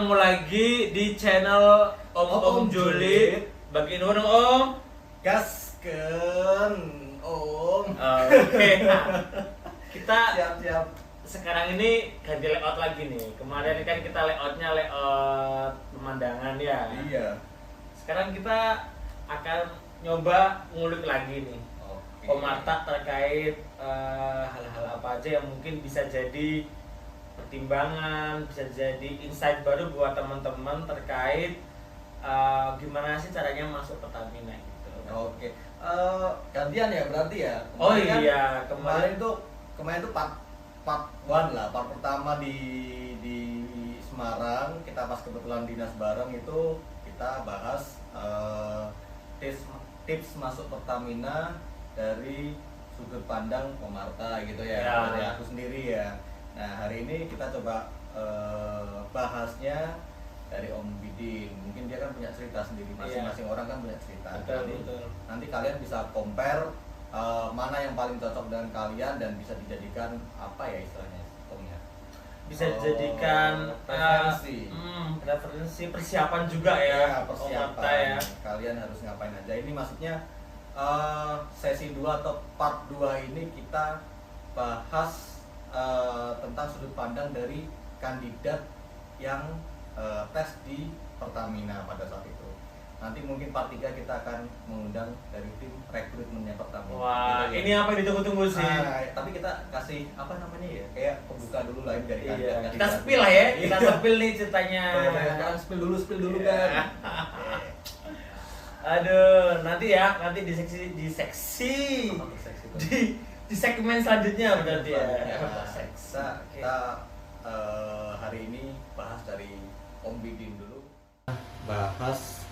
ketemu lagi di channel Om Julid. Bagi nuhun Om. Gaskeun Om. Oke. Kita Siap. sekarang ini ganti layout lagi nih. Kemarin kan kita layoutnya layout pemandangan ya. Iya. Sekarang kita akan nyoba ngulik lagi nih. Oke. Om Arta terkait hal-hal apa aja yang mungkin bisa jadi pertimbangan, bisa jadi insight baru buat teman-teman terkait gimana sih caranya masuk Pertamina gitu. Oke. Gantian ya berarti ya. Oh Kemarin iya, kan, kemarin tuh part 1 lah, part pertama di Semarang. Kita pas kebetulan dinas bareng itu kita bahas tips masuk Pertamina dari sudut pandang Om Arta gitu ya, dari aku sendiri ya. Nah hari ini kita coba bahasnya dari Om Bidin. Mungkin dia kan punya cerita sendiri, masing-masing orang kan punya cerita. Betul. Nanti kalian bisa compare mana yang paling cocok dengan kalian dan bisa dijadikan apa ya istilahnya Om ya? Bisa dijadikan referensi persiapan juga ya, persiapan Om Arta ya. Kalian harus ngapain aja. Ini maksudnya sesi 2 atau part 2 ini kita bahas tentang sudut pandang dari kandidat yang tes di Pertamina pada saat itu. Nanti mungkin part 3 kita akan mengundang dari tim rekrutmennya Pertamina. Wah, gitu ya. ini apa yang ditunggu-tunggu sih? Tapi kita kasih apa namanya ya? Kayak pembuka dulu lah dari kandidat. Kita spill lah ya, kita spill nih ceritanya. Sekarang spill dulu kan. Aduh, nanti di seksi Apa tuh seksi itu? di segmen selanjutnya berarti ya. Kita hari ini bahas dari Om Bidin dulu. Bahas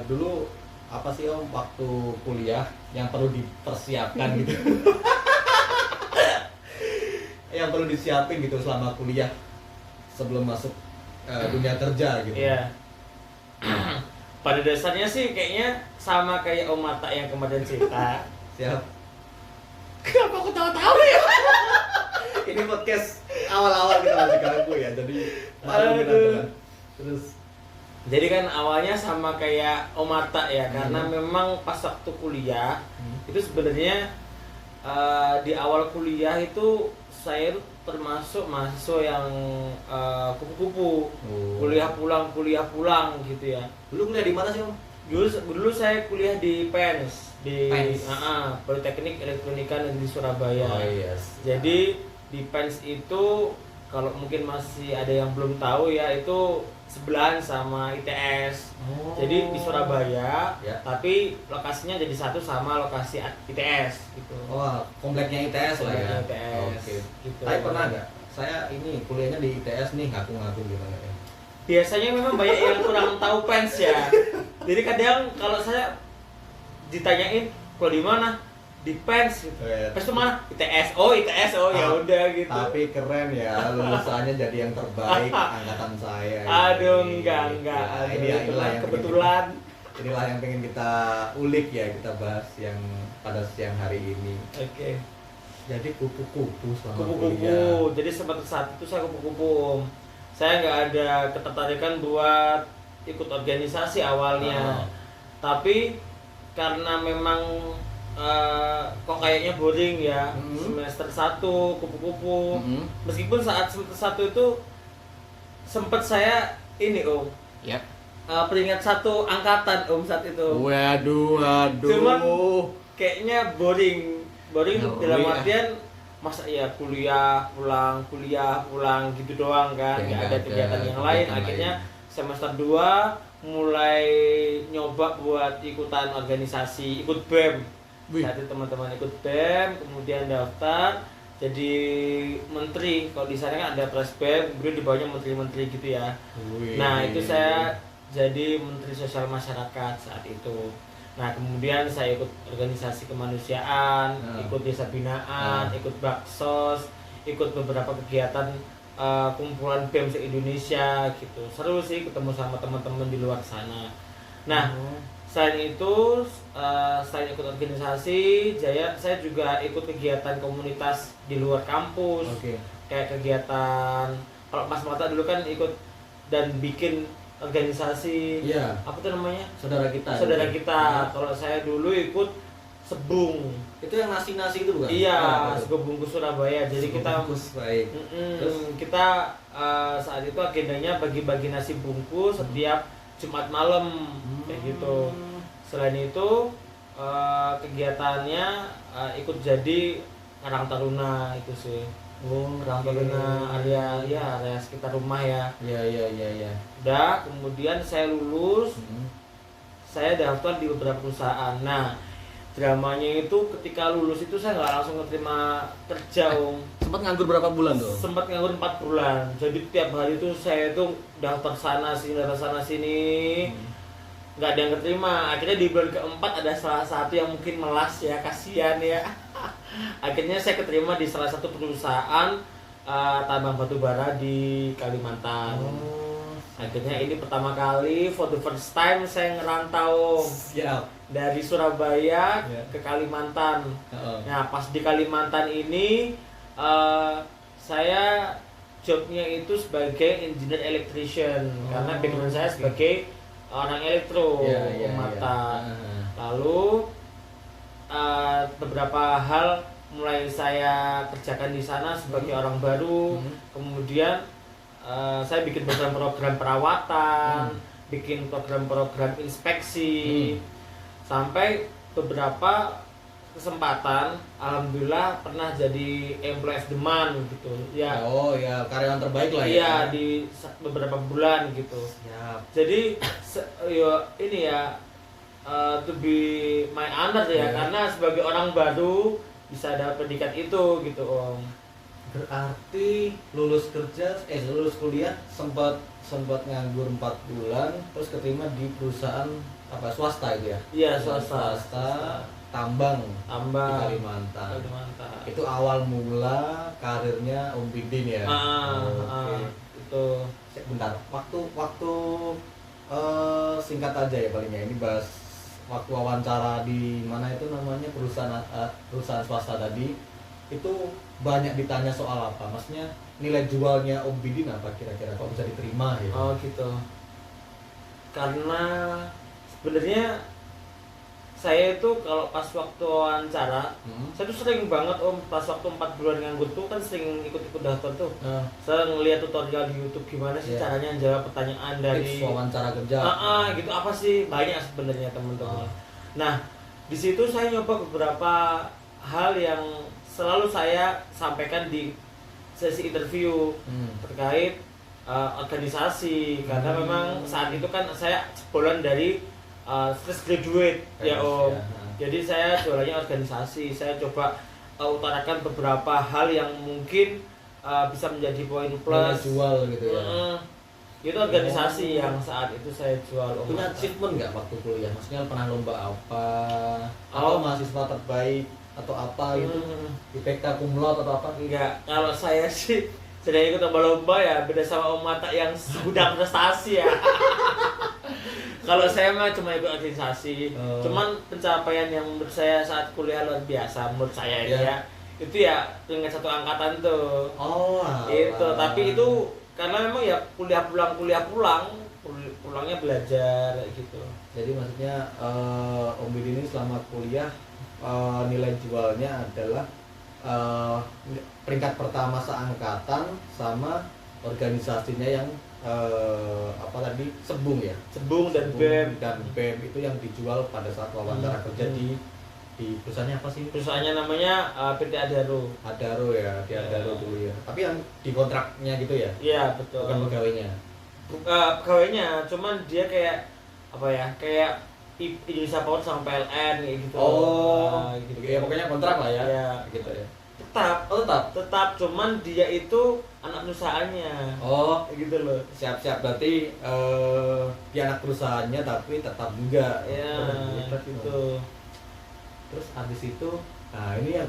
dulu apa sih Om waktu kuliah yang perlu dipersiapkan gitu. Yang perlu disiapin gitu selama kuliah sebelum masuk dunia kerja gitu. Iya. Pada dasarnya sih kayaknya sama kayak Om Arta yang kemarin cerita. Siap. Kenapa aku tahu-tahu ya? Ini podcast awal-awal kita masih ganggu ya, jadi malu kita Aduh. kan. Terus Jadi kan awalnya sama kayak Om Arta ya, karena memang pas waktu kuliah itu sebenarnya di awal kuliah itu saya itu termasuk mahasiswa yang kupu-kupu, kuliah pulang gitu ya. dulu kuliah di mana sih Om? Dulu saya kuliah di PENS, di PENS. Politeknik Elektronika Negeri Surabaya. Oh yes. Jadi di PENS itu kalau mungkin masih ada yang belum tahu ya, itu sebelahan sama ITS. Jadi di Surabaya, Ya. tapi lokasinya jadi satu sama lokasi ITS gitu. Oh, kompleknya ITS lah ya. Kompleknya ITS, Oke. gitu. Tapi pernah nggak? Saya ini kuliahnya di ITS nih, ngaku-ngaku gimana ya? Biasanya memang banyak yang kurang tahu PENS ya. Jadi kadang kalau saya ditanyain, "Kok di mana?" Di PENS gitu. PENS itu mana? ITS. Oh, ITS. Oh, ya udah gitu. Tapi keren ya, lulusannya jadi yang terbaik angkatan saya. Aduh, ini. enggak. Nah, Aduh, inilah itulah yang kebetulan. inilah yang pengen kita ulik ya, kita bahas yang pada siang hari ini. Oke. Jadi kupu-kupu selama Kupu-kupu. kuliah. Jadi sempat saat itu saya kupu-kupu. Saya nggak ada ketertarikan buat ikut organisasi awalnya. Tapi karena memang kok kayaknya boring ya, semester 1 kupu-kupu. Meskipun saat semester 1 itu sempat saya ini Om, Yap. peringkat 1 angkatan Om saat itu. Waduh. Cuman kayaknya boring dalam ya. artian masa ya kuliah pulang gitu doang kan, Ya, nggak nggak ada ada kegiatan yang lain. kegiatan Akhirnya lain. semester 2 mulai nyoba buat ikutan organisasi, ikut BEM. Saat itu teman-teman ikut BEM, kemudian daftar jadi menteri. Kalau di sana kan ada Presbem, kemudian di bawahnya menteri-menteri gitu ya. Nah, itu saya jadi menteri sosial masyarakat saat itu. Nah, kemudian saya ikut organisasi kemanusiaan, ikut desa binaan, ikut baksos, ikut beberapa kegiatan kumpulan BEM se-Indonesia gitu. Seru sih ketemu sama teman-teman di luar sana. Nah, selain itu, selain ikut organisasi, saya juga ikut kegiatan komunitas di luar kampus. Kayak kegiatan kalau Mas Mata dulu kan ikut dan bikin organisasi Iya. apa tuh namanya? Saudara kita. Saudara gitu. kita. Nah, Kalau saya dulu ikut Sebung. itu yang nasi-nasi itu bukan? Iya, Nah, Sego Bungkus Surabaya. Jadi kita bungkus, baik. Terus? kita saat itu agendanya bagi-bagi nasi bungkus setiap Jumat malam kayak gitu. Selain itu kegiatannya ikut jadi Karang Taruna itu sih. Oh, Karang Taruna area sekitar rumah ya. Iya. Udah, kemudian saya lulus, saya daftar di beberapa perusahaan. Nah, dramanya itu ketika lulus itu saya nggak langsung keterima kerja, Om. Sempat nganggur berapa bulan tuh? Sempat nganggur 4 bulan. Jadi tiap hari itu saya itu daftar sana sini, nggak ada yang keterima. Akhirnya di bulan keempat ada salah satu yang mungkin melas ya, kasihan ya. Akhirnya saya keterima di salah satu perusahaan tambang batubara di Kalimantan. Akhirnya ini pertama kali for the first time saya ngerantau Siap. dari Surabaya Ya. ke Kalimantan. Heeh. Nah, pas di Kalimantan ini saya jobnya itu sebagai engineer electrician karena background saya sebagai orang elektro mata. Lalu beberapa hal mulai saya kerjakan di sana sebagai orang baru. Kemudian saya bikin program-program perawatan, bikin program-program inspeksi, sampai beberapa kesempatan alhamdulillah pernah jadi employee of the month gitu ya. Oh ya, karyawan terbaik lah ya. Iya, di beberapa bulan gitu. Siap. Jadi ini ya to be my honor ya, karena sebagai orang baru bisa dapat predikat itu gitu, Om. Berarti lulus kuliah sempat nganggur 4 bulan, terus keterima di perusahaan apa swasta itu ya? Iya, swasta. Tambang di Tambang. Kalimantan. Kalimantan. Itu awal mula karirnya Om Bidin ya. Oke. Itu Bentar, waktu singkat aja ya palingnya, ini bahas waktu wawancara di mana itu namanya perusahaan swasta tadi, itu banyak ditanya soal apa, maksudnya nilai jualnya Om Bidin apa kira-kira kok bisa diterima ya? Oh gitu. Karena sebenarnya saya itu kalau pas waktu wawancara, saya tuh sering banget, Om, pas waktu 4 bulan nganggur tuh kan sering ikut-ikut daftar tuh. Saya ngeliat tutorial di YouTube gimana sih caranya jawab pertanyaan dari Tips wawancara kerja. gitu apa sih, banyak sebenarnya teman-teman. Nah, di situ saya nyoba beberapa hal yang selalu saya sampaikan di sesi interview terkait organisasi, karena memang saat itu kan saya jebolan dari fresh graduate ya, Om. Jadi saya jualannya organisasi. Saya coba utarakan beberapa hal yang mungkin bisa menjadi poin plus. Jual gitu ya. Itu organisasi yang saat itu saya jual, Om. Punya achievement nggak waktu kuliah? Maksudnya pernah lomba apa? Atau mahasiswa terbaik atau apa gitu? IPK cum laude atau apa? Enggak, kalau saya sih sedang ikut lomba-lomba ya, beda sama Om Mata yang gudang prestasi ya. Kalau saya mah cuma ikut organisasi, cuman pencapaian yang menurut saya saat kuliah luar biasa menurut saya ini ya, itu ya dengan satu angkatan tuh. Itu, tapi itu karena memang ya pulangnya belajar gitu. Jadi maksudnya Om Bidin ini selama kuliah nilai jualnya adalah peringkat pertama seangkatan sama organisasinya yang Sebung ya, Sebung dan BEM itu yang dijual pada saat wawancara kerja di perusahaannya apa sih? Perusahaannya namanya PT Adaro. Adaro ya, di Adaro dulu ya. Tapi yang di kontraknya gitu ya? Iya betul. Bukan pegawainya. Pegawainya, cuman dia kayak apa ya? Kayak Indonesia Power sama PLN gitu. Gitu. Ya pokoknya kontrak lah ya. Iya. Gitu ya. Tetap, cuman dia itu anak perusahaannya. Gitu loh. Siap, berarti dia anak perusahaannya tapi tetap juga. Iya, gitu. Terus habis itu, nah ini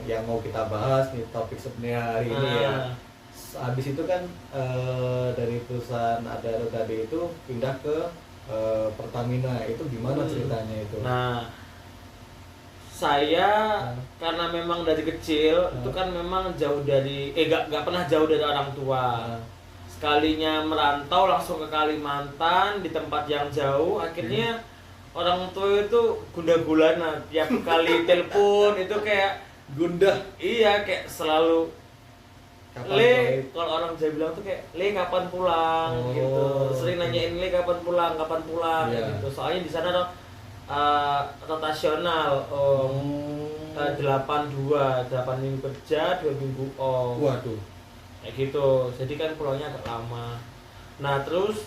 yang mau kita bahas nih, topik sebenarnya hari ini ya. Habis itu kan dari perusahaan Adaro tadi itu pindah ke Pertamina, itu gimana ceritanya itu? Nah, saya Hmm. karena memang dari kecil itu kan memang jauh dari nggak pernah jauh dari orang tua. Sekalinya merantau langsung ke Kalimantan di tempat yang jauh, akhirnya orang tua itu gundah-gulana tiap kali telepon itu kayak Gundah. iya kayak selalu Kapan Le, balik? kalau orang Jawa bilang tuh kayak Le kapan pulang Oh. gitu. Sering nanyain Le kapan pulang Iya. gitu. Soalnya di sana rotasional Hmm. 8 minggu kerja, 2 minggu off. Waduh. Kayak gitu. Jadi kan pulangnya agak lama. Nah, terus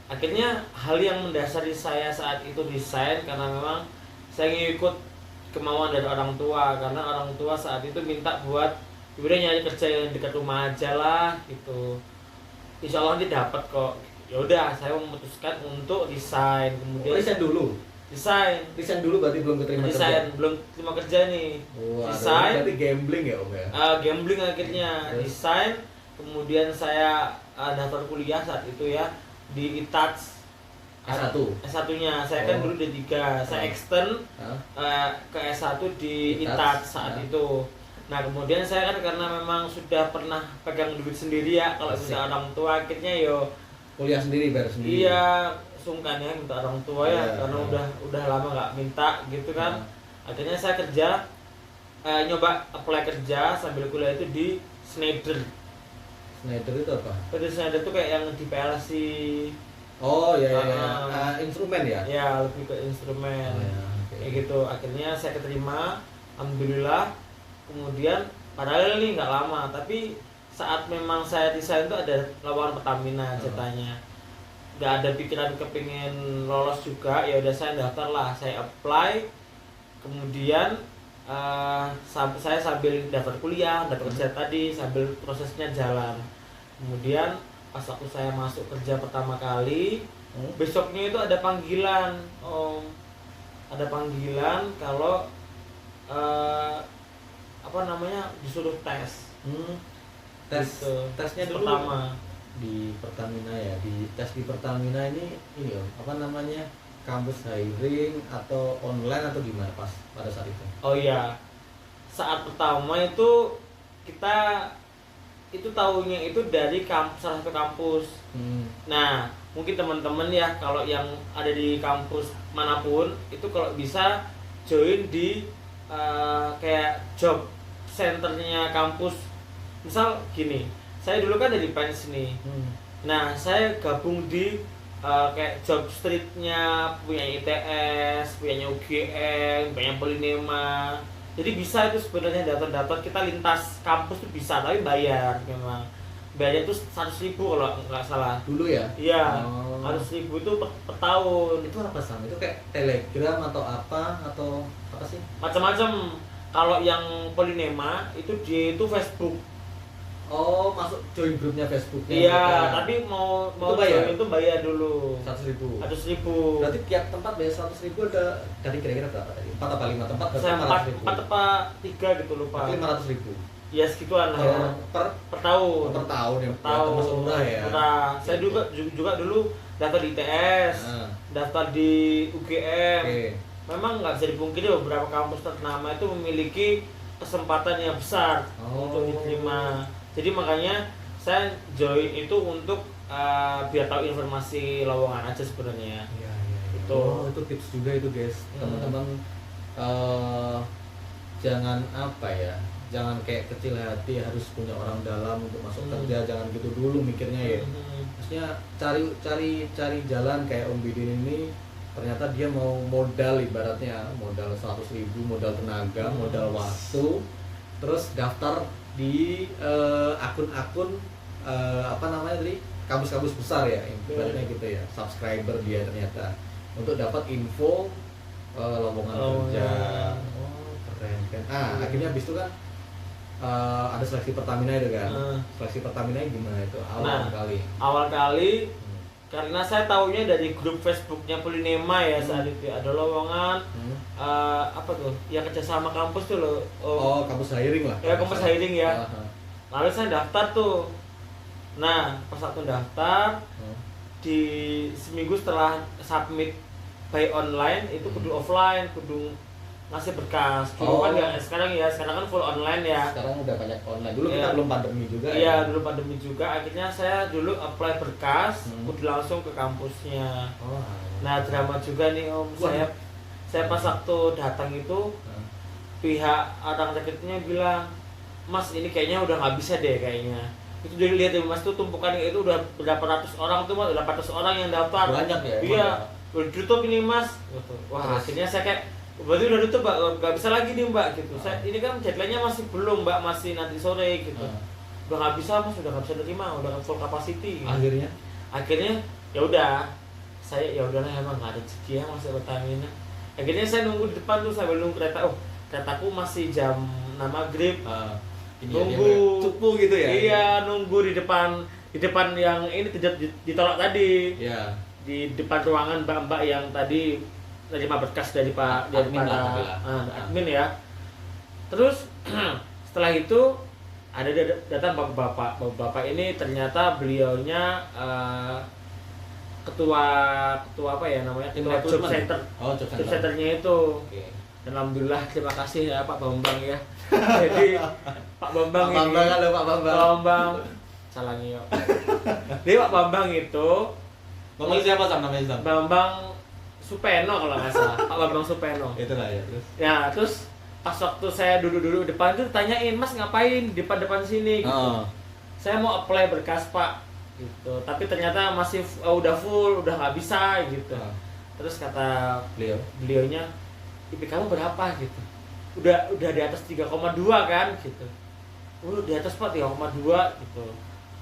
akhirnya hal yang mendasari saya saat itu resign karena memang saya ngikut kemauan dari orang tua, karena orang tua saat itu minta buat udah nyari kerja yang dekat rumah aja lah gitu. Insya Allah nanti dapat kok. Ya udah, saya memutuskan untuk resign. Kemudian Resign dulu. resign Dulu berarti belum keterima kerja. resign belum terima kerja nih. Wah, Resign. berarti gambling ya Om ya. Gambling akhirnya. Terus? Resign. Kemudian saya daftar kuliah saat itu ya di ITATS. S1. S1-nya. Saya kan Oh. dulu D3. Saya extend Hah? ke S1 di ITATS, ITATS saat ya. itu. Nah, kemudian saya kan karena memang sudah pernah pegang duit sendiri ya, kalau Asik. minta orang tua akhirnya yo Kuliah sendiri bayar sendiri. iya sungkan ya minta orang tua ya, Iya, karena iya. udah lama nggak minta gitu kan. Akhirnya saya kerja nyoba apply kerja sambil kuliah itu di Schneider. Schneider itu apa? Di Schneider itu kayak yang di PLC. Oh ya ya, ya. Ah. Instrumen ya. Ya, lebih ke instrumen. Oh, ya, oke. Kayak gitu. Akhirnya saya keterima, alhamdulillah. Kemudian paralel nih nggak lama, tapi saat memang saya resign itu ada lowongan Pertamina ceritanya. Nggak ada pikiran kepingin lolos juga, ya udah saya daftar lah, saya apply. Kemudian saya sambil daftar kuliah, daftar kerja tadi, sambil prosesnya jalan. Kemudian pas waktu saya masuk kerja pertama kali, besoknya itu ada panggilan, ada panggilan kalau disuruh tes. Tes Gitu. tesnya Tes dulu pertama. di Pertamina ya. Tes di Pertamina ini Om, apa namanya? Kampus hiring atau online atau gimana pas pada saat itu? Oh iya, saat pertama itu kita itu tahunya itu dari salah satu kampus. Nah, mungkin teman-teman ya kalau yang ada di kampus manapun itu kalau bisa join di kayak job centernya kampus. Misal gini, saya dulu kan dari PENS nih. Nah, saya gabung di kayak job streetnya punya ITS, punya UGM, punya Polinema. Jadi bisa itu sebenarnya daftar-daftar kita lintas kampus tuh bisa, tapi bayar memang. Bayarnya tuh 100.000 kalau nggak salah. Dulu ya? Iya, Oh. 100.000 itu per tahun. Itu apa Sam? Itu kayak Telegram atau apa sih? Macam-macam. Kalau yang Polinema itu dia itu Facebook. Oh, masuk join grupnya Facebooknya. Iya, mereka. tapi mau Itu bayar? join itu bayar dulu. 100.000. 100.000. Berarti tiap tempat bayar 100.000 ada dari kira-kira berapa tadi? 4 apa 5 tempat? Saya 500.000. 4 apa 3 gitu lupa. 500.000. Ya segituan lah ya. Per tahun. per tahun ya. Tahun. Termasuk murah ya. Murah. Saya juga dulu daftar di ITS, daftar di UGM. Oke. Memang nggak bisa dipungkiri beberapa kampus ternama itu memiliki kesempatan yang besar untuk diterima. Jadi makanya saya join itu untuk biar tahu informasi lowongan aja sebenarnya. Iya. Itu. Oh, itu tips juga itu guys. Teman-teman jangan jangan kayak kecil hati harus punya orang dalam untuk masuk kerja, jangan gitu dulu mikirnya ya. Maksudnya cari jalan kayak Om Bidin ini, ternyata dia mau modal, ibaratnya modal 100.000, modal tenaga, modal waktu, terus daftar di akun-akun kampus-kampus besar ya, ibaratnya gitu ya, subscriber dia ternyata untuk dapat info lowongan kerja. Oh, keren kan. Akhirnya habis itu kan ada seleksi Pertamina itu kan. Seleksi Pertamina gimana itu Awal kali karena saya tahunya dari grup Facebooknya Polinema ya saat itu ada lowongan apa tuh yang kerjasama kampus tuh loh. Oh, kampus hiring lah. Ya kampus hiring ya. Lalu saya daftar tuh. Nah pas aku daftar di seminggu setelah submit by online itu kudu offline, kudu ngasih berkas. Dulu kan nggak, sekarang kan full online ya. Sekarang udah banyak online. Dulu Iya. kita belum pandemi juga Iya, ya. dulu pandemi juga. Akhirnya saya dulu apply berkas, udah langsung ke kampusnya. Oh. Nah, drama juga nih Om. Wah. Saya pas waktu datang itu pihak orang rekrutnya bilang, Mas ini kayaknya udah nggak bisa deh kayaknya. Itu dari lihat ya Mas tuh tumpukan itu udah berapa ratus orang tuh Mas, 800 orang yang daftar. Banyak ya. Iya, udah tutup ini Mas. Gitu. Wah, Terus? akhirnya saya kayak berarti udah tutup Mbak, nggak bisa lagi nih Mbak gitu. Saya ini kan deadline-nya masih belum Mbak, masih nanti sore gitu. Udah nggak bisa Mas, udah nggak bisa terima, udah full capacity. Gitu. Akhirnya ya udah, saya ya udahlah emang nggak ada rezeki ya Mas Pertamina. Akhirnya saya nunggu di depan tuh sambil nunggu kereta. Oh, keretaku masih jam 6 maghrib. Nunggu cupu gitu ya. Iya, nunggu di depan yang ini tidak ditolak tadi. Iya. Di depan ruangan mbak-mbak yang tadi terima berkas dari Pak dari Admin lah, admin ya. Terus setelah itu ada datang bapak-bapak. Bapak ini ternyata beliaunya ketua apa ya namanya? Ketua job center. Oh, job Job centernya itu. Oke. Dan alhamdulillah terima kasih ya Pak Bambang ya. Jadi Pak Bambang Pak Bambang, halo Pak Bambang. Pak Bambang salah ngio. Jadi Pak Bambang itu Bambang siapa namanya Sam? Bambang Supeno kalau nggak salah. Pak Bambang Supeno. Itulah ya, terus. Ya, terus pas waktu saya duduk depan tuh tanyain, "Mas ngapain di depan sini?" gitu. Saya mau apply berkas, Pak. Gitu. Tapi ternyata masih udah full, udah nggak bisa gitu. Terus kata beliaunya, "IP kamu berapa?" gitu. Udah di atas 3,2 kan gitu. Di atas Pak 3,2 gitu.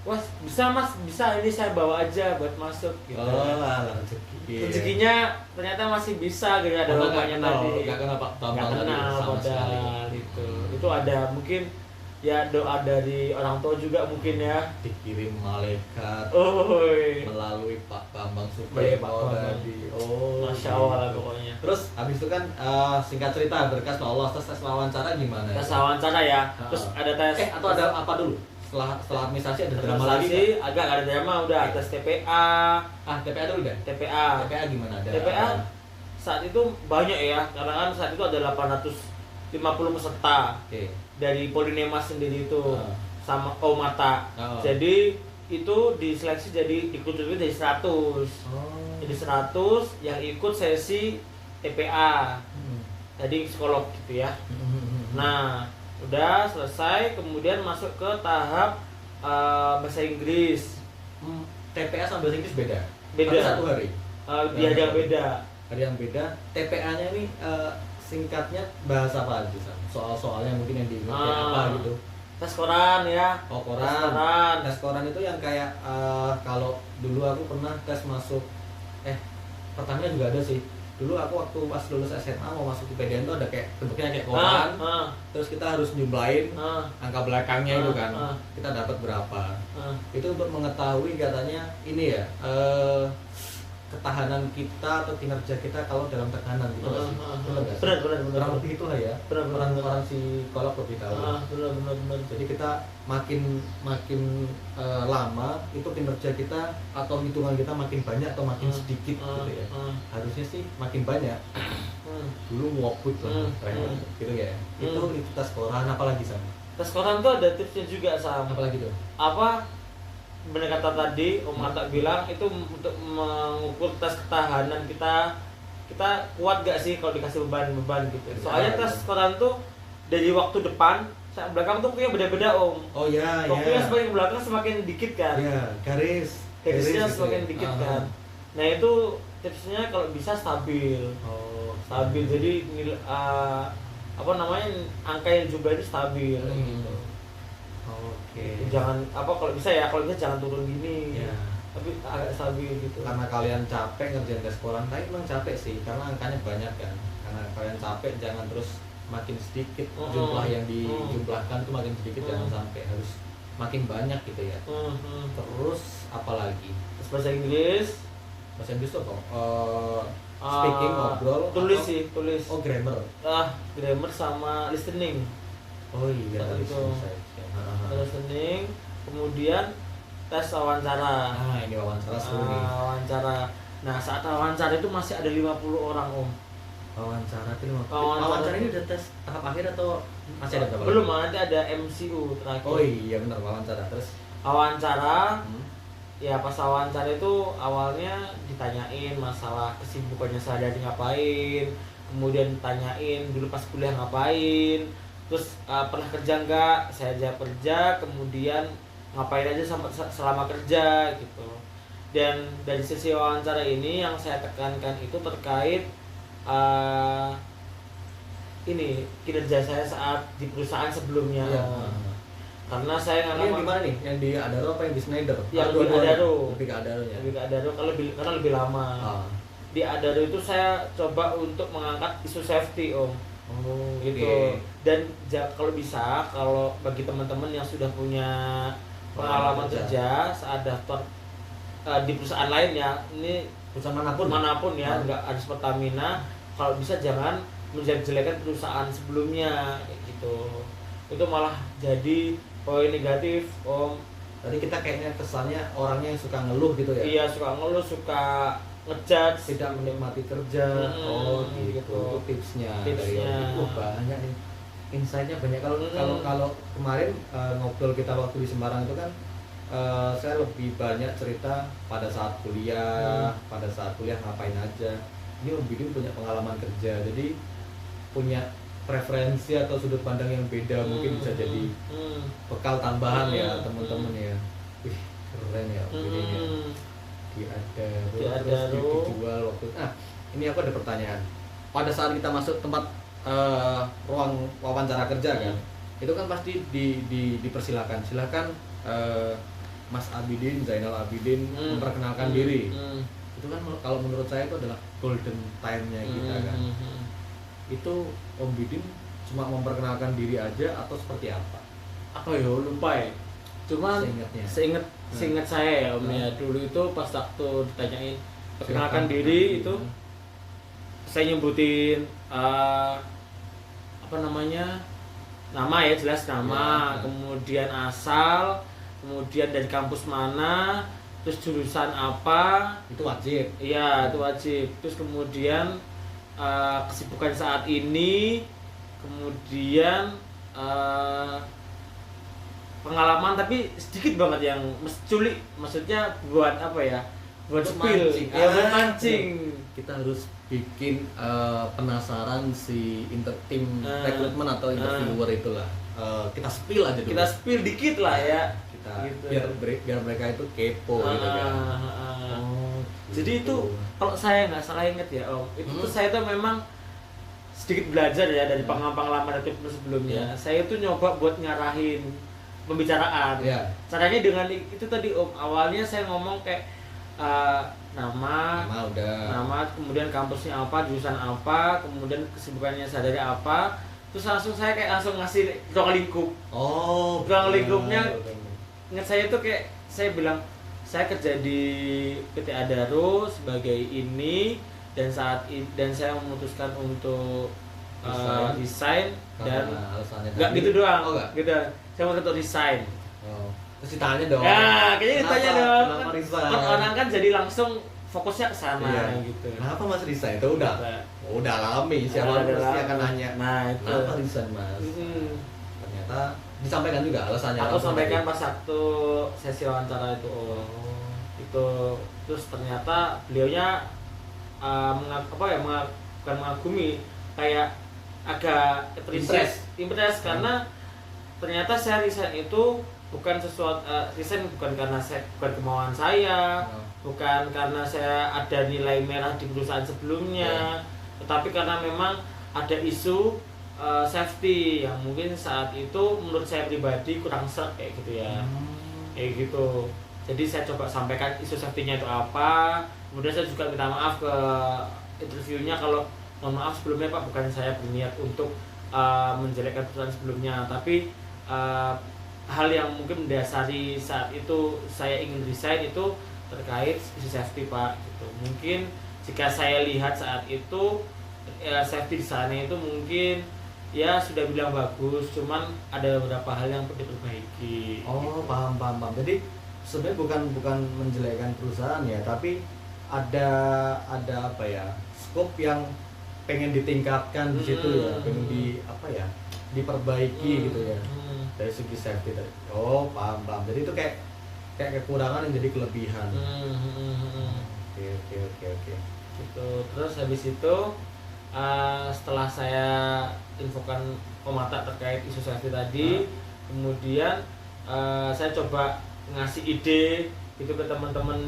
Wah, bisa Mas, bisa, ini saya bawa aja buat masuk gitu. Rezeki. Rezekinya ternyata masih bisa gitu, ada bapaknya tadi. Enggak kenal Pak Bambang Nggak kenal sama sekali. padahal itu ada mungkin ya doa dari orang tua juga mungkin ya. Dikirim malaikat Oi. melalui Pak Bambang Baik, Pak Supeno Bambang. tadi. Oh, Masya Allah lah pokoknya. Terus habis itu kan singkat cerita berkas lolos, tes wawancara gimana? Tes wawancara ya. Terus ada tes. Atau ada apa dulu? Setelah administrasi ada drama lagi? Administrasi agak nggak ada drama, udah tes TPA. TPA dulu deh. TPA. TPA gimana? Ada TPA saat itu banyak ya, karena kan saat itu ada 850 peserta. Oke. Dari Polinema sendiri itu sama Omata. Jadi itu diseleksi jadi dikutubi dari 100. Jadi 100 yang ikut sesi TPA. Jadi psikolog gitu ya. Nah, udah selesai kemudian masuk ke tahap bahasa Inggris. TPA sama bahasa Inggris beda. Beda. Satu hari. Dia ada beda. Ada yang beda. TPA-nya ini singkatnya bahasa apa aja? Soal-soalnya mungkin yang diingat kayak apa gitu. Tes koran ya. Oh, koran. Tes koran itu yang kayak kalau dulu aku pernah tes masuk pertamanya juga ada sih. Dulu aku waktu pas lulus SMA mau masuk di PDN itu ada kayak bentuknya kayak koran. Terus kita harus jumlahin angka belakangnya itu kan. Kita dapat berapa. Itu untuk mengetahui katanya ini ya ketahanan kita atau kinerja kita kalau dalam tekanan gitu sih. Benar. Kurang lebih itulah ya. Orang psikolog lebih tahu. Benar. Jadi kita makin lama itu kinerja kita atau hitungan kita makin banyak atau makin sedikit gitu ya. Harusnya sih makin banyak. Dulu ngoput lah gitu ya. Itu tes koran apalagi sama. Tes koran tuh ada tipsnya juga sama. Apalagi tuh? Benar kata tadi Om Atta bilang itu untuk mengukur tes ketahanan kita kuat gak sih kalau dikasih beban gitu. Soalnya tes koran tuh dari waktu depan sampai belakang tuh punya beda-beda Om. Oh iya. Waktunya semakin belakang semakin dikit kan. Iya, garisnya gitu semakin ya. dikit kan. Nah itu tipsnya kalau bisa stabil. Stabil jadi angka yang jumlahnya stabil gitu. Oke. Jangan kalau bisa jangan turun gini. Ya. Tapi agak stabil gitu. Karena kalian capek ngerjain tes koran, tapi emang capek sih karena angkanya banyak kan. Karena kalian capek jangan terus makin sedikit jumlah yang dijumlahkan tuh makin sedikit, jangan sampai harus makin banyak gitu ya. Terus apalagi? Terus bahasa Inggris. Bahasa Inggris tuh apa? Speaking, ngobrol, tulis atau? sih, tulis. Oh, grammar. Grammar sama listening. Oh iya, listening, kemudian tes wawancara. Ini wawancara seru nih. Wawancara. Nah, saat wawancara itu masih ada 50 orang, Om. Wawancara itu Wawancara. wawancara ini udah tes tahap akhir atau masih ada berapa? Belum, nanti ada MCU terakhir. Oh iya benar, wawancara terus. Wawancara, Hmm. ya pas wawancara itu awalnya ditanyain masalah kesibukannya sehari-hari ngapain, kemudian ditanyain dulu pas kuliah ngapain, terus pernah kerja nggak, saya jawab kerja, kemudian ngapain aja selama kerja gitu. Dan dari sesi wawancara ini yang saya tekankan itu terkait ini kinerja saya saat di perusahaan sebelumnya. Iya. Karena saya Ini yang nggak di mana nih? Yang di Adaro apa yang di Schneider? Yang di Dua-duanya? Adaro. Lebih ke Adaro ya. lebih ke Adaro karena lebih lama. Ah. Di Adaro itu saya coba untuk mengangkat isu safety om, Oh, gitu. oke. Dan kalau bisa, kalau bagi teman-teman yang sudah punya pengalaman kerja saat daftar di perusahaan lain ya, ini Perusahaan manapun. manapun ya, Ah. nggak harus Pertamina, kalau bisa jangan menjelek-jelekan perusahaan sebelumnya kayak gitu. Itu malah jadi poin negatif om. Tadi kita kayaknya kesannya orangnya yang suka ngeluh gitu ya. Iya, suka ngeluh, suka ngejudge, Tidak menikmati kerja. Oh gitu. gitu. Itu tipsnya. Tipsnya. Dari banyak nih. Insight-nya banyak. Kalau kemarin ngobrol kita waktu di Semarang itu kan saya lebih banyak cerita pada saat kuliah, ngapain aja. Ini Om Bidin punya pengalaman kerja, jadi punya preferensi atau sudut pandang yang beda, mungkin bisa jadi bekal tambahan ya teman-teman ya. Wih, keren ya Om Bidin ya. Di Adaro, terus dijual waktu. Nah, ini aku ada pertanyaan. Pada saat kita masuk tempat ruang wawancara kerja kan, itu kan pasti dipersilakan. Silakan Mas Abidin, Zainal Abidin memperkenalkan diri. Itu kan kalau menurut saya itu adalah golden time-nya kita kan. Itu Om Bidin cuma memperkenalkan diri aja atau seperti apa? Apa ya lupa ya. Cuman Seingatnya. seingat saya ya om ya, dulu itu pas waktu ditanyain perkenalkan Silakan. diri itu saya nyebutin apa namanya, nama ya, jelas nama, Ya. kemudian asal, kemudian dari kampus mana, terus jurusan apa. Itu wajib. Iya, itu wajib. Terus kemudian kesibukan saat ini, kemudian pengalaman tapi sedikit banget yang culik, maksudnya buat apa ya? Buat Untuk spill, mancing. ya buat mancing. Kita harus bikin penasaran si tim rekrutmen atau interviewer itulah. Kita spill aja dulu. Kita spill dikit lah ya. Kita Gitu. biar mereka itu kepo gitu kan. Oh, Jadi itu gitu. kalau saya nggak salah inget ya om, itu tuh saya tuh memang sedikit belajar ya dari pengalaman rekrutmen sebelumnya. Saya tuh nyoba buat nyarahin pembicaraan. Iya. Caranya dengan itu tadi om, awalnya saya ngomong kayak nama, kemudian kampusnya apa, jurusan apa, kemudian kesibukannya sehari apa, terus langsung saya kayak langsung ngasih ruang lingkup. Oh, Ruang benar, lingkupnya benar. Ingat saya tuh kayak saya bilang saya kerja di PT Adaro sebagai ini, dan dan saya memutuskan untuk resign dan alasannya nggak tadi. gitu doang. Oh, enggak. Gitu. Saya mau untuk resign. Oh. Terus ditanya dong. Ya, kayaknya ditanya dong. Kenapa resign? Kan orang kan jadi langsung fokusnya ke sana Iya. gitu. Kenapa Mas resign? Itu udah. Nah, Udah alami, siapa udah pasti lama. akan nanya. Nah, itu. Kenapa resign, Mas? Ternyata disampaikan juga alasannya. Aku langsung sampaikan tadi. pas waktu sesi wawancara itu. Itu terus ternyata beliaunya bukan mengagumi, kayak agak impress karena ternyata saya resign itu bukan sesuatu resign bukan karena bukan kemauan saya, bukan karena saya ada nilai merah di perusahaan sebelumnya, tetapi karena memang ada isu safety yang mungkin saat itu menurut saya pribadi kurang serp kayak gitu ya. Kayak gitu. Jadi saya coba sampaikan isu safety-nya itu apa. Kemudian saya juga minta maaf ke interviewnya kalau mohon maaf sebelumnya Pak, bukan saya berniat untuk menjelekkan perusahaan sebelumnya, tapi hal yang mungkin mendasari saat itu saya ingin resign itu terkait isu safety Pak gitu. Mungkin jika saya lihat saat itu safety di sana itu mungkin ya sudah bilang bagus, cuman ada beberapa hal yang perlu diperbaiki. Oh, paham. Jadi sebenarnya bukan menjelekkan perusahaan ya, tapi ada apa ya, skop yang pengen ditingkatkan di situ ya, pengen diperbaiki gitu ya dari segi safety tadi. Oh, paham. Jadi itu kayak kekurangan yang jadi kelebihan. Oke. Gitu. Terus habis itu setelah saya infokan Komata terkait isu safety tadi, kemudian saya coba ngasih ide itu ke teman-teman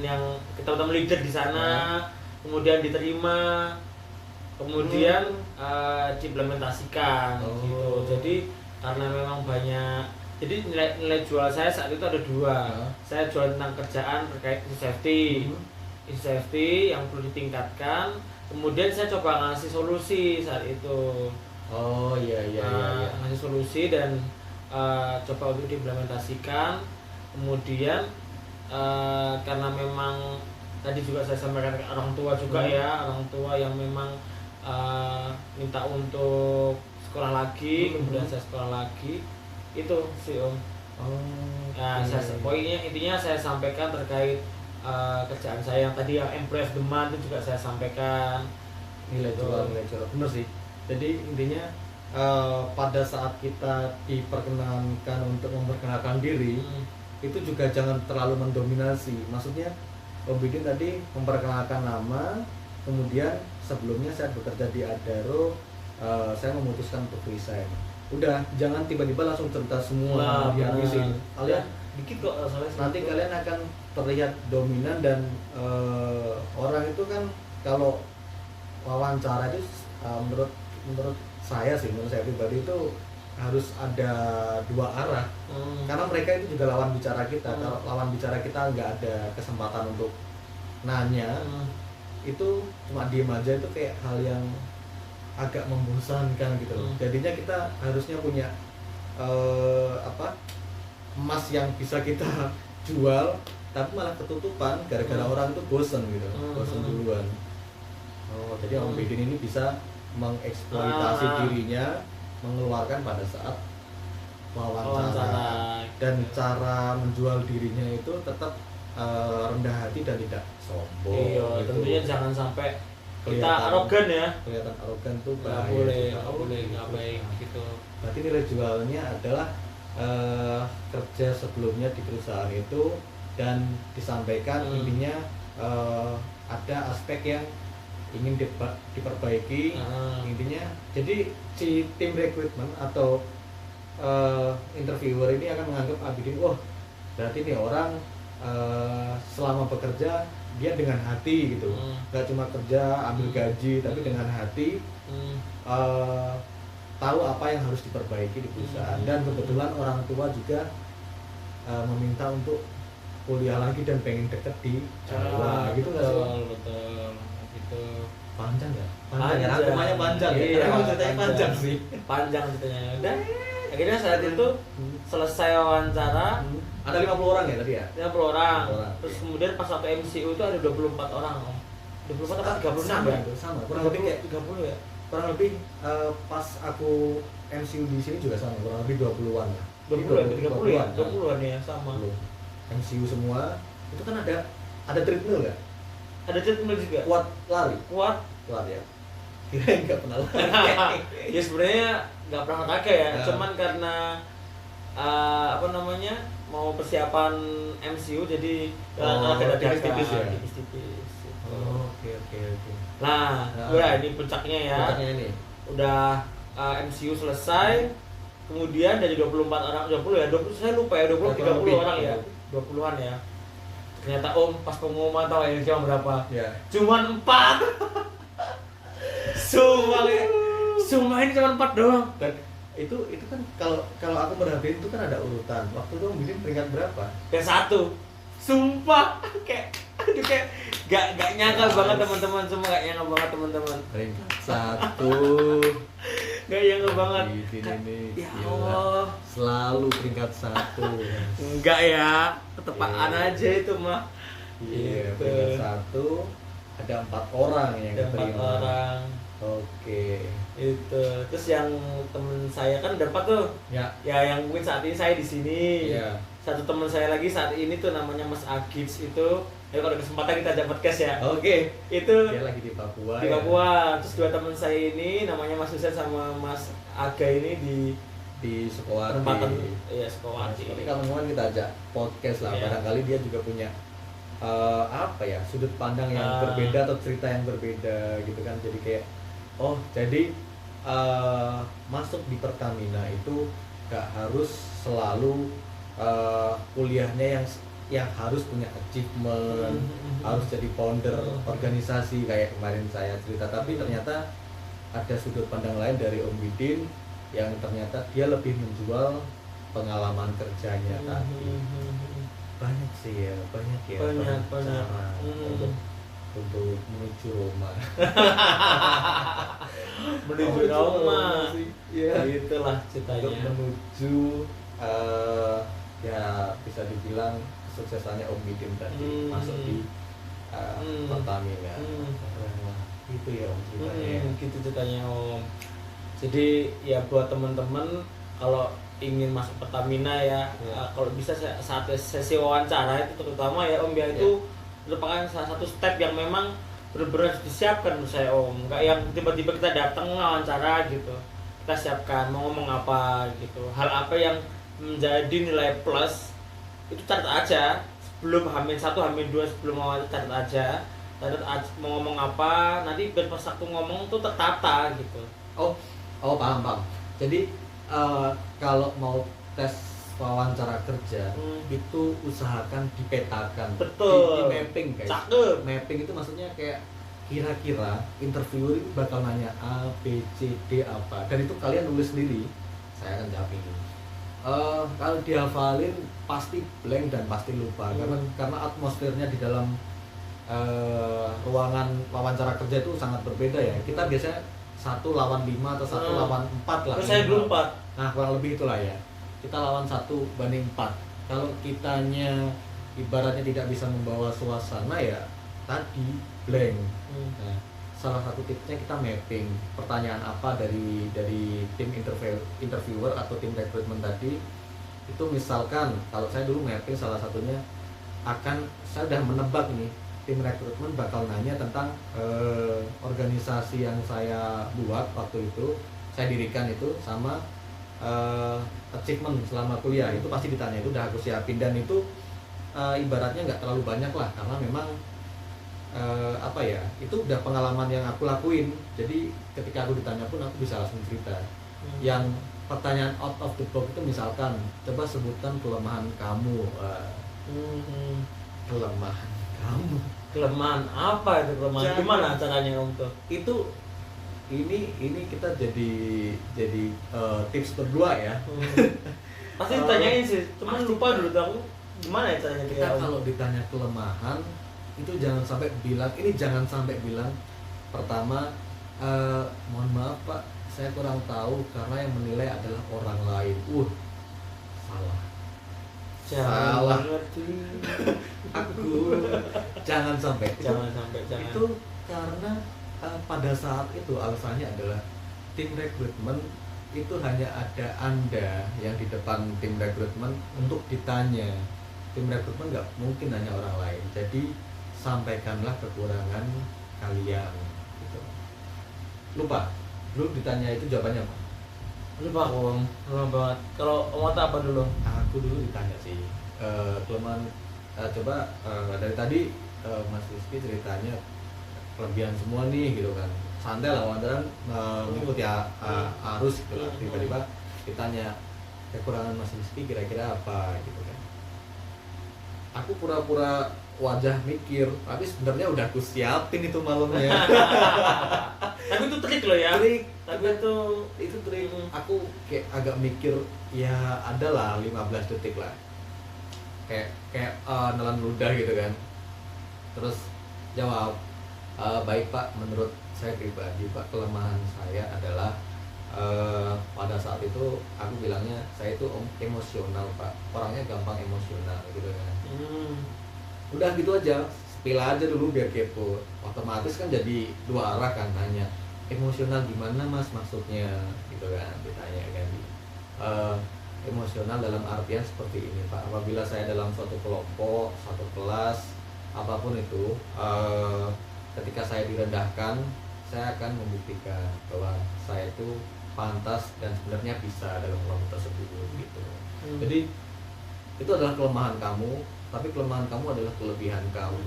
leader di sana, kemudian diterima, kemudian diimplementasikan gitu. Jadi karena memang banyak, jadi nilai jual saya saat itu ada 2. Saya jual tentang kerjaan terkait isu safety yang perlu ditingkatkan. Kemudian saya coba ngasih solusi saat itu. Ngasih solusi dan coba untuk diimplementasikan. Kemudian karena memang tadi juga saya sampaikan ke orang tua juga ya, orang tua yang memang minta untuk sekolah lagi, kemudian saya sekolah lagi, itu sih Om. Poinnya intinya saya sampaikan terkait kerjaan saya yang tadi yang employee of the month itu juga saya sampaikan. Nilai jual bener sih. Jadi intinya pada saat kita diperkenankan untuk memperkenalkan diri, itu juga jangan terlalu mendominasi. Maksudnya Om Bidin tadi memperkenalkan nama, kemudian sebelumnya saya bekerja di Adaro, saya memutuskan untuk resign. Udah, jangan tiba-tiba langsung cerita semua dihabisin. Kalian dikit kok nanti kalian akan terlihat dominan dan orang itu kan kalau wawancara itu menurut saya pribadi itu harus ada 2 arah. Karena mereka itu juga lawan bicara kita. Kalau lawan bicara kita nggak ada kesempatan untuk nanya, itu cuma diem aja, itu kayak hal yang agak membosankan gitu. Jadinya kita harusnya punya emas yang bisa kita jual, tapi malah ketutupan gara-gara orang itu bosen gitu, bosen duluan. Jadi Om Bidin ini bisa mengeksploitasi dirinya, mengeluarkan pada saat wawancara. Dan cara menjual dirinya itu tetap rendah hati dan tidak sombong. Iya, gitu. tentunya jangan sampai kita Kelihatan arogan ya. Kelihatan arogan tuh Nggak boleh, nggak baik gitu. Berarti nilai jualnya adalah kerja sebelumnya di perusahaan itu dan disampaikan intinya ada aspek yang ingin diperbaiki. Intinya jadi si tim rekrutmen atau interviewer ini akan menganggap Abidin, berarti nih orang selama bekerja dia dengan hati gitu, nggak cuma kerja ambil gaji, tapi dengan hati tahu apa yang harus diperbaiki di perusahaan. Dan kebetulan orang tua juga meminta untuk kuliah lagi dan pengen deket di Jawa gitu nggak sih? Betul gitu. Panjang ya? Rangkumannya panjang ya? Iya, Emang ceritanya panjang sih. Panjang ceritanya. Dan akhirnya saat itu selesai wawancara. Ada 50 orang ya tadi ya? 50 orang. Terus kemudian pas waktu MCU itu ada 24 orang Om. 24 apa 36 ya? Sama. Kurang lebih kayak 30 ya? Kurang lebih pas aku MCU di sini juga sama, kurang lebih 20-an lah. 30 ya? 20-an ya, sama. MCU semua. Itu kan ada treadmill nggak? Ada treadmill juga. Kuat lari. Kuat Ya. Kirain nggak pernah lari. Ya sebenarnya nggak pernah pakai ya. Ya. Cuman karena mau persiapan MCU jadi agak tipis-tipis ya? Tipis-tipis gitu. Oke. Nah, ini puncaknya ya. Puncaknya ini. Udah MCU selesai. Kemudian dari 24 orang, 20 ya, 20 saya lupa ya, 20 30 orang ya. 20-an ya. Ternyata Om pas pengumuman tahu ya cuma berapa? Ya. Cuman 4. Sumpah ini cuma 4 doang. Dan itu kan kalau aku merhatiin itu kan ada urutan. Waktu itu mungkin peringkat berapa? Yang 1. Sumpah kayak gak nyangka banget teman-teman, semua gak nyangka banget teman-teman. Peringkat 1. Gak nyangka banget. Ini Ya gila. Allah. Selalu peringkat 1. Enggak ya, ketepaan aja itu mah. Iya, Gitu. peringkat 1 ada 4 orang yang Ada 4 keterima. orang. Oke. Itu. Terus yang temen saya kan dapat tuh. Ya. Ya yang mungkin saat ini saya di sini. Iya. Satu teman saya lagi saat ini tuh namanya Mas Agibs itu Ayo kalau ada kesempatan kita ajak podcast ya. Oke. Itu Dia lagi di Papua. di ya. Papua. Terus dua teman saya ini namanya Mas Husen sama Mas Aga ini Di Sukowati. tempatan ya Nah, Sukowati. seperti kawan-kawan kita ajak podcast lah. Iya. Barangkali dia juga punya apa ya, sudut pandang yang berbeda atau cerita yang berbeda gitu kan. Jadi kayak oh jadi masuk di Pertamina itu gak harus selalu kuliahnya yang harus punya achievement, harus jadi founder organisasi kayak kemarin saya cerita, tapi ternyata ada sudut pandang lain dari Om Widin yang ternyata dia lebih menjual pengalaman kerjanya tadi. Banyak sih ya, banyak Banyak. cara untuk menuju Roma. Menuju Roma. Ya. Itulah Untuk ceritanya. menuju ya bisa dibilang kesuksesannya Om Widin tadi masuk di Pertamina. Wah, itu ya Om ceritanya. Gitu ceritanya Om. Jadi ya buat teman-teman kalau ingin masuk Pertamina ya, kalau bisa saat sesi wawancara itu terutama ya Om ya itu merupakan salah satu step yang memang benar-benar disiapkan menurut saya Om. Enggak yang tiba-tiba kita datang wawancara gitu. Kita siapkan mau ngomong apa gitu. Hal apa yang menjadi nilai plus itu catat aja sebelum H-1, H-2 sebelum wawancara catat aja mau ngomong apa, nanti biar pas aku ngomong tuh tertata gitu. Oh paham. Jadi kalau mau tes wawancara kerja itu usahakan dipetakan. Betul. Di mapping guys. Cakep. Mapping itu maksudnya kayak kira-kira interviewer itu bakal nanya A, B, C, D apa. Dan itu kalian nulis sendiri. Saya akan jawab ini. Kalau dihafalin pasti blank dan pasti lupa karena atmosfernya di dalam ruangan wawancara kerja itu sangat berbeda ya. Kita biasanya 1 lawan 5 atau 1 lawan 4 lah. Terus saya dulu 4. Nah kurang lebih itulah ya. Kita lawan 1 banding 4. Kalau kitanya ibaratnya tidak bisa membawa suasana ya tadi blank. Nah, salah satu tipsnya kita mapping pertanyaan apa dari tim interviewer atau tim rekrutmen tadi. Itu misalkan kalau saya dulu mapping salah satunya saya udah menebak nih tim rekrutmen bakal nanya tentang organisasi yang saya buat waktu itu, saya dirikan itu sama achievement selama kuliah itu pasti ditanya, itu udah aku siapin dan itu ibaratnya nggak terlalu banyak lah karena memang apa ya itu udah pengalaman yang aku lakuin, jadi ketika aku ditanya pun aku bisa langsung cerita. Yang pertanyaan out of the box itu misalkan coba sebutkan kelemahan kamu. Kelemahan kamu. Kelemahan apa itu kelemahan? Jangan. Gimana caranya Om tuh? Itu ini kita jadi tips berdua ya. Pasti ditanyain sih, cuman pasti. lupa dulu tuh aku gimana ya caranya Kita dia Om? kalau ditanya kelemahan itu jangan sampai bilang pertama mohon maaf Pak, saya kurang tahu karena yang menilai adalah orang lain. Salah. Salah. Aku jangan sampai. Jangan. Itu karena pada saat itu alasannya adalah tim rekrutmen itu hanya ada Anda yang di depan tim rekrutmen untuk ditanya. Tim rekrutmen nggak mungkin nanya orang lain. Jadi sampaikanlah kekurangan kalian. Gitu. Lupa. Belum ditanya itu jawabannya apa? Lupa Om, lupa banget. Kalau Om Ata apa dulu? Aku dulu ditanya sih kelemahan. Coba dari tadi Mas Rizky ceritanya kelebihan semua nih gitu kan, santai lah wawancara mengikuti arus gitu lah. Tiba-tiba ditanya kekurangan Mas Rizky kira-kira apa gitu kan. Aku pura-pura wajah mikir, tapi sebenarnya udah aku siapin itu malamnya. Tapi itu trik loh ya. Trik, Tapi itu trik. Aku kayak agak mikir ya adalah 15 detik lah. Kayak nelan ludah gitu kan. Terus jawab, baik Pak, menurut saya pribadi Pak, kelemahan saya adalah pada saat itu aku bilangnya saya itu emosional Pak, orangnya gampang emosional gitu kan. Udah gitu aja, spill aja dulu biar kepo. Otomatis kan jadi dua arah kan, nanya emosional gimana Mas maksudnya gitu kan, ditanya kan. Emosional dalam artian seperti ini Pak, apabila saya dalam suatu kelompok, satu kelas apapun itu, ketika saya direndahkan, saya akan membuktikan bahwa saya itu pantas dan sebenarnya bisa dalam kelompok tersebut gitu. Jadi itu adalah kelemahan kamu, tapi kelemahan kamu adalah kelebihan kamu.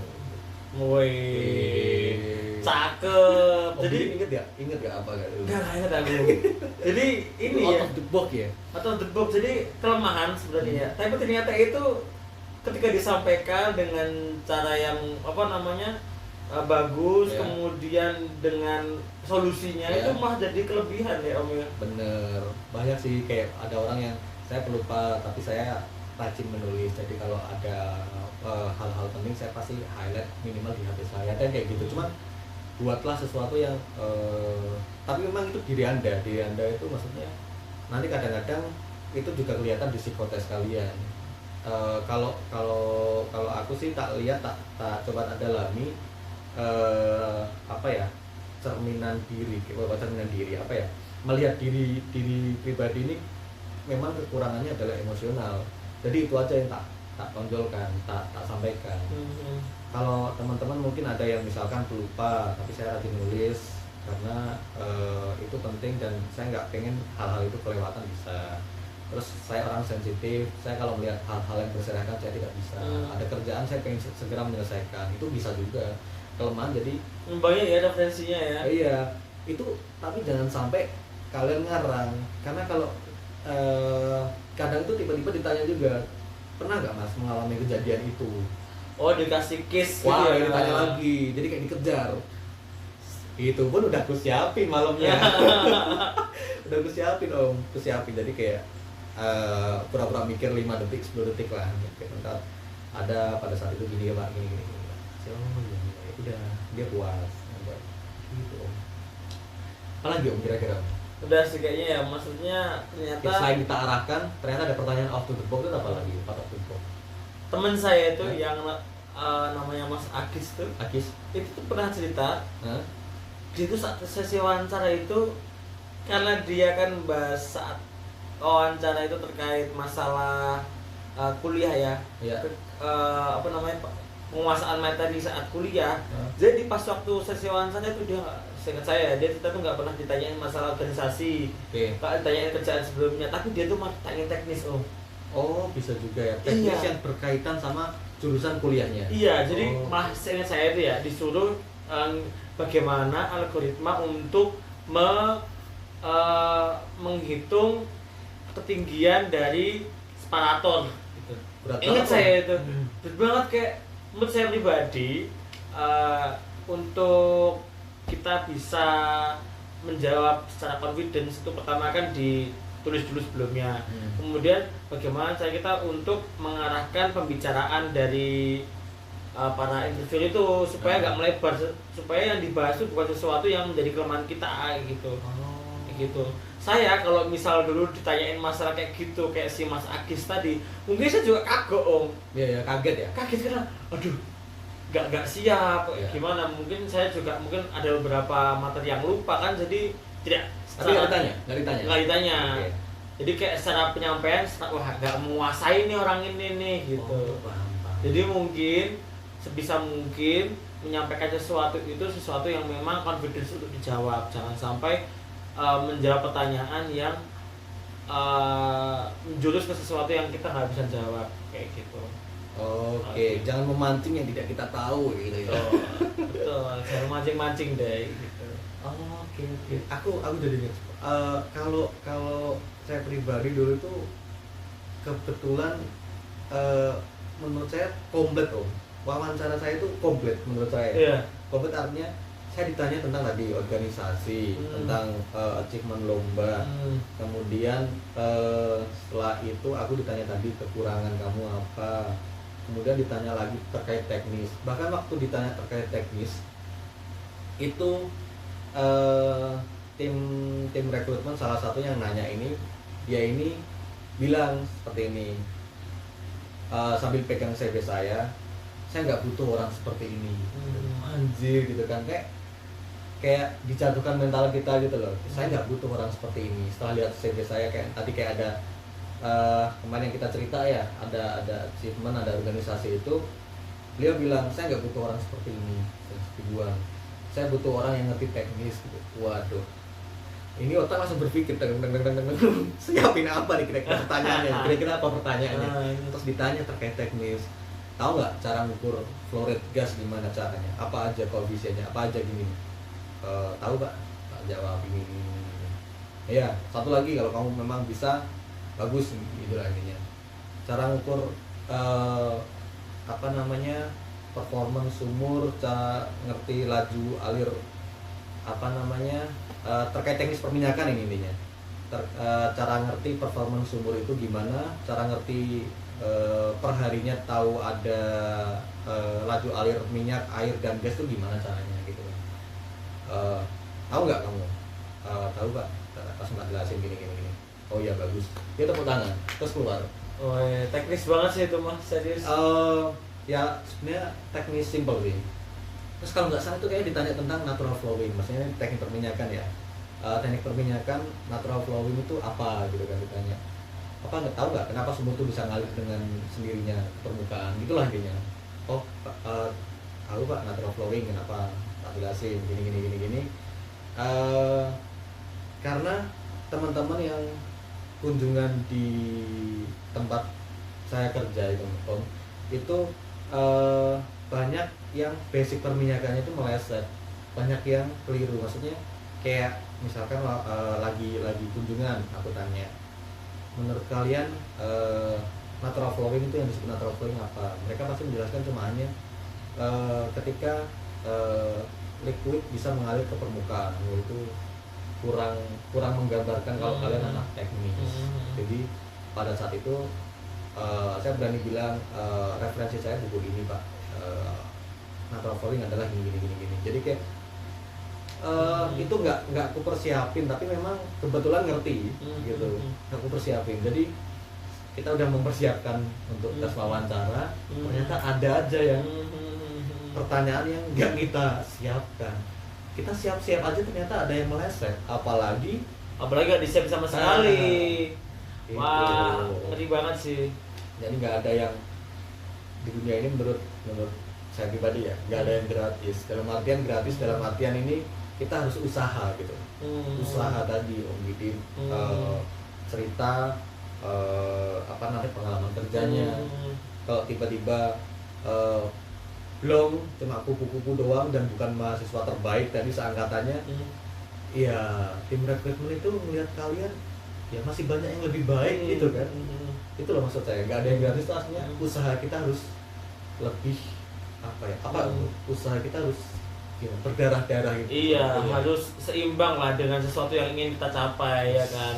Woi, cakep. Jadi Jadi inget gak apa gak dulu? nggak ingat aku. Jadi ini Out ya, of the box ya. atau the box. Jadi kelemahan sebenarnya. Tapi ternyata itu ketika disampaikan dengan cara yang apa namanya bagus, Ya. kemudian dengan solusinya Ya. itu malah jadi kelebihan ya Om ya. Bener, banyak sih kayak ada orang yang saya pelupa tapi saya rajin menulis, jadi kalau ada hal-hal penting saya pasti highlight minimal di HP saya dan kayak gitu. Cuman buatlah sesuatu yang tapi memang itu diri anda itu maksudnya nanti kadang-kadang itu juga kelihatan di psikotes kalian. Kalau aku sih tak lihat tak coba tak dalami apa ya, cerminan diri apa ya, melihat diri pribadi ini memang kekurangannya adalah emosional. Jadi itu aja yang tak tonjolkan, tak sampaikan. Kalau teman-teman mungkin ada yang misalkan pelupa tapi saya rajin nulis karena itu penting dan saya nggak pengen hal-hal itu kelewatan bisa. Terus saya orang sensitif, saya kalau melihat hal-hal yang berserakan saya tidak bisa. Ada kerjaan saya pengen segera menyelesaikan, itu bisa juga. Kelemahan jadi Banyak ya referensinya ya. iya itu, tapi jangan sampai kalian ngarang, karena kalau kadang itu tiba-tiba ditanya juga, pernah nggak mas mengalami kejadian itu? Oh, dikasih case Wah, gitu ya. ditanya lagi, jadi kayak dikejar. Itu pun udah ku siapin malamnya. Udah ku siapin om, ku siapin. Jadi kayak pura-pura mikir 5 detik, 10 detik lah. Kayak bentar, ada pada saat itu gini ya pak, gini. Oh iya, ya udah, dia puas. Gitu om. Apalagi om kira-kira? Udah sih kayaknya ya, maksudnya ternyata Selain kita arahkan, ternyata ada pertanyaan off to the box itu apa lagi? Part of the box. teman saya itu Hah? yang namanya Mas Agis tuh, Akis? itu tuh pernah cerita, Hah? dia tuh saat sesi wawancara itu, karena dia kan bahas saat wawancara itu terkait masalah kuliah ya, Iya. apa namanya Pak, penguasaan materi saat kuliah. Hah? Jadi pas waktu sesi wawancara itu dia seingat saya dia tuh nggak pernah ditanyain masalah organisasi, Oke. nggak ditanyain kerjaan sebelumnya, tapi dia tuh malah tanya teknis om. Oh bisa juga ya, teknis Iya. yang berkaitan sama jurusan kuliahnya. Iya, jadi Oh. malah seingat saya itu ya disuruh bagaimana algoritma untuk menghitung ketinggian dari separator gitu. Berat Ingat banget, saya Om. itu, berat banget kayak menurut saya pribadi untuk kita bisa menjawab secara confidence itu pertama kan ditulis dulu sebelumnya. Kemudian bagaimana cara kita untuk mengarahkan pembicaraan dari para interview itu supaya nggak melebar, supaya yang dibahas itu bukan sesuatu yang menjadi kelemahan kita gitu. Oh. Kayak gitu. Saya kalau misal dulu ditanyain masalah kayak gitu kayak si Mas Agis tadi, mungkin saya juga kagok om. Iya ya, kaget ya. Kaget karena aduh nggak siap. Iya. Gimana, mungkin saya juga mungkin ada beberapa materi yang lupa kan, jadi tidak Tapi nggak ditanya, nggak ditanya. Oke. Jadi kayak secara penyampaian wah nggak menguasai nih orang ini nih gitu. Oh, paham. Jadi mungkin sebisa mungkin menyampaikan sesuatu itu sesuatu yang memang confidence untuk dijawab, jangan sampai menjawab pertanyaan yang menjurus ke sesuatu yang kita nggak bisa jawab kayak gitu. Oke, jangan memancing yang tidak kita tahu gitu ya. Betul, jangan mancing-mancing deh gitu. Oh, oke. Aku jadi ingat. Kalau saya pribadi dulu tuh kebetulan menurut saya komplit om. Wawancara saya itu komplit menurut saya. Iya. Komplit artinya saya ditanya tentang tadi organisasi, tentang achievement lomba. Kemudian setelah itu aku ditanya tadi kekurangan kamu apa. Kemudian ditanya lagi terkait teknis. Bahkan waktu ditanya terkait teknis itu tim rekrutmen salah satu yang nanya ini, dia ini bilang seperti ini, sambil pegang CV saya nggak butuh orang seperti ini. Anjir gitu kan, kayak dijatuhkan mental kita gitu loh. Saya nggak butuh orang seperti ini. Setelah lihat CV saya kayak tadi kayak ada kemarin yang kita cerita ya, ada achievement, ada organisasi itu beliau bilang saya nggak butuh orang seperti ini seperti gua, saya butuh orang yang ngerti teknis gitu. Waduh, ini otak langsung berpikir siapin apa nih kira-kira pertanyaannya, kira-kira apa pertanyaannya, terus ditanya terkait teknis. Tahu nggak cara ngukur flow rate gas gimana caranya, apa aja koefisiennya, apa aja gini. Tahu Pak? Tak jawab ini. Ya, satu lagi kalau kamu memang bisa bagus gitu lah ininya. Cara ngukur apa namanya performance sumur, cara ngerti laju alir apa namanya terkait teknis perminyakan ini intinya. Cara ngerti performance sumur itu gimana, cara ngerti perharinya tahu ada laju alir minyak, air dan gas itu gimana caranya gitu. Tahu nggak kamu? Tahu Pak? Pas nggak jelasin gini. Oh iya bagus. Dia tepuk tangan terus keluar. Oh ya, teknis banget sih itu mah, serius. Ya sebenarnya teknis simple sih. Terus kalau nggak salah itu kayak ditanya tentang natural flowing, maksudnya teknik perminyakan ya. Teknik perminyakan natural flowing itu apa gitu kan ditanya. Apa nggak tahu nggak kenapa sumur itu bisa ngalir dengan sendirinya ke permukaan, gitulah intinya. Oh tahu Pak natural flowing kenapa, tak jelasin gini. Karena teman-teman yang kunjungan di tempat saya kerja itu Om, itu banyak yang basic perminyakannya itu meleset, banyak yang keliru. Maksudnya kayak misalkan lagi kunjungan aku tanya, menurut kalian natural flowing itu yang disebut natural flowing apa? Mereka pasti menjelaskan cuma hanya ketika liquid bisa mengalir ke permukaan, itu kurang menggambarkan kalau kalian anak teknis. Jadi pada saat itu saya berani bilang referensi saya buku ini Pak, natural flowing adalah gini. Jadi kayak itu nggak aku persiapin, tapi memang kebetulan ngerti gitu, aku persiapin. Jadi kita udah mempersiapkan untuk tes wawancara, ternyata ada aja yang pertanyaan yang nggak kita siapkan. Kita siap-siap aja ternyata ada yang meleset, apalagi nggak disiap sama sekali. Itu. Wah, ngeri banget sih. Jadi nggak ada yang di dunia ini menurut saya pribadi ya, nggak ada yang gratis. Dalam artian gratis, dalam artian ini kita harus usaha gitu. Usaha tadi Om Didin cerita apa namanya pengalaman kerjanya. Kalau tiba-tiba belum cuma kupu-kupu doang dan bukan mahasiswa terbaik tadi seangkatannya, ya tim rekrutmen itu melihat kalian ya masih banyak yang lebih baik gitu kan. Itu loh maksud saya, nggak ada yang gratis, artinya usaha kita harus lebih usaha kita harus berdarah-darah gitu. Iya, harus seimbang lah dengan sesuatu yang ingin kita capai ya kan.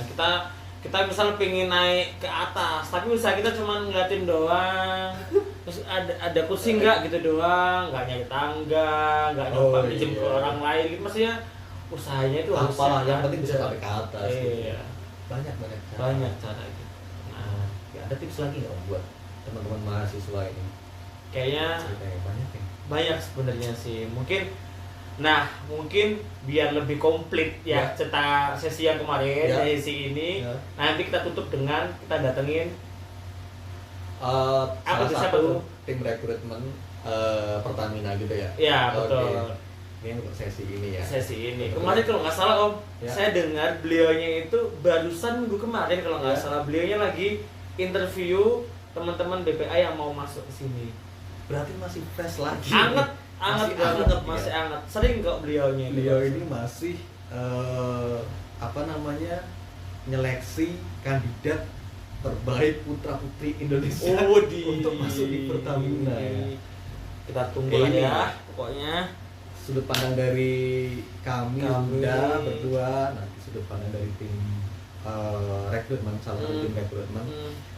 Kita misal pengen naik ke atas, tapi usaha kita cuma ngeliatin doang. Terus ada kursi nggak gitu doang, nggak nyari tangga, nggak nyoba pinjem ke orang lain gitu. Maksudnya usahanya itu harus yang penting bisa sampai ke atas. Iya. Gitu. Banyak cara gitu. Nah, ya ada tips lagi nggak Om buat teman-teman mahasiswa ini? Kayaknya banyak ya. Banyak sebenarnya sih. Mungkin biar lebih komplit ya cerita sesi yang kemarin, sesi ini. Nanti kita tutup dengan kita datengin salah satu tim rekrutmen Pertamina gitu ya. Iya, betul. Ini untuk sesi ini ya. Kemarin kalau nggak salah Om, saya dengar beliaunya itu barusan minggu kemarin kalau nggak salah, beliaunya lagi interview teman-teman BPA yang mau masuk ke sini. Berarti masih fresh lagi. Anget banget, masih anget. Sering kok beliaunya. Beliau ini masih nyeleksi kandidat terbaik putra putri Indonesia untuk masuk di Pertamina. Kita tunggu ya, pokoknya. Sudut pandang dari kami berdua, nanti sudut pandang dari tim rekrutmen, salah satu tim rekrutmen.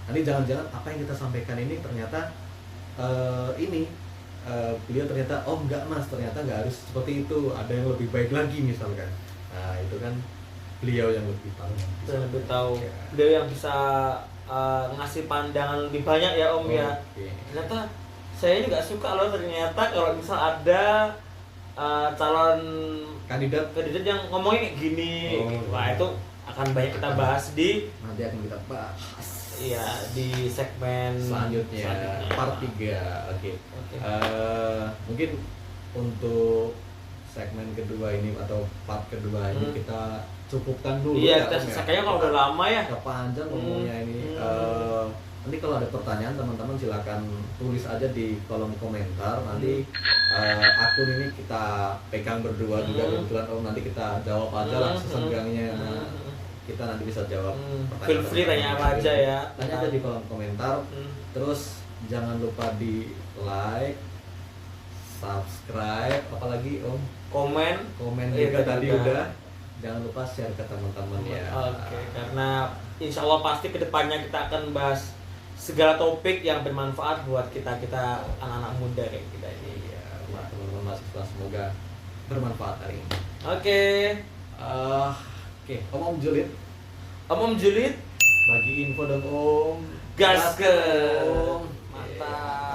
Nanti jangan-jangan apa yang kita sampaikan ini ternyata beliau ternyata enggak Mas, ternyata nggak harus seperti itu, ada yang lebih baik lagi misalkan. Nah itu kan beliau yang lebih tahu. Ya. Beliau yang bisa ngasih pandangan lebih banyak ya Om ya. Ternyata saya ini nggak suka loh ternyata kalau misal ada calon kandidat yang ngomongin kayak gini gitu. Wah itu akan banyak kita bahas nanti akan kita bahas Iya, di segmen selanjutnya part 3. Oke. Oke. Mungkin untuk segmen kedua ini atau part kedua ini kita cukupkan dulu Iya, ya, kita Om, ya. kayaknya kalau udah lama ya. Udah panjang ngomongnya ini. Nanti kalau ada pertanyaan teman-teman silakan tulis aja di kolom komentar. Nanti akun ini kita pegang berdua juga kebetulan Om, nanti kita jawab aja lah sesenggangnya. Kita nanti bisa jawab pertanyaan. Feel free tanya apa aja ya. Tanya aja di kolom komentar. Terus jangan lupa di like, subscribe, apalagi Om, Komen juga Iya, tadi udah. udah. Jangan lupa share ke teman-teman ya. Oke, karena insya Allah pasti kedepannya kita akan bahas segala topik yang bermanfaat buat kita anak-anak muda kayak kita ini. Iya, buat teman-teman mahasiswa semoga bermanfaat hari ini. Oke. Oke, Om Julid, Om Julid, bagi info dong Om. gaskeun. Om. Mantap.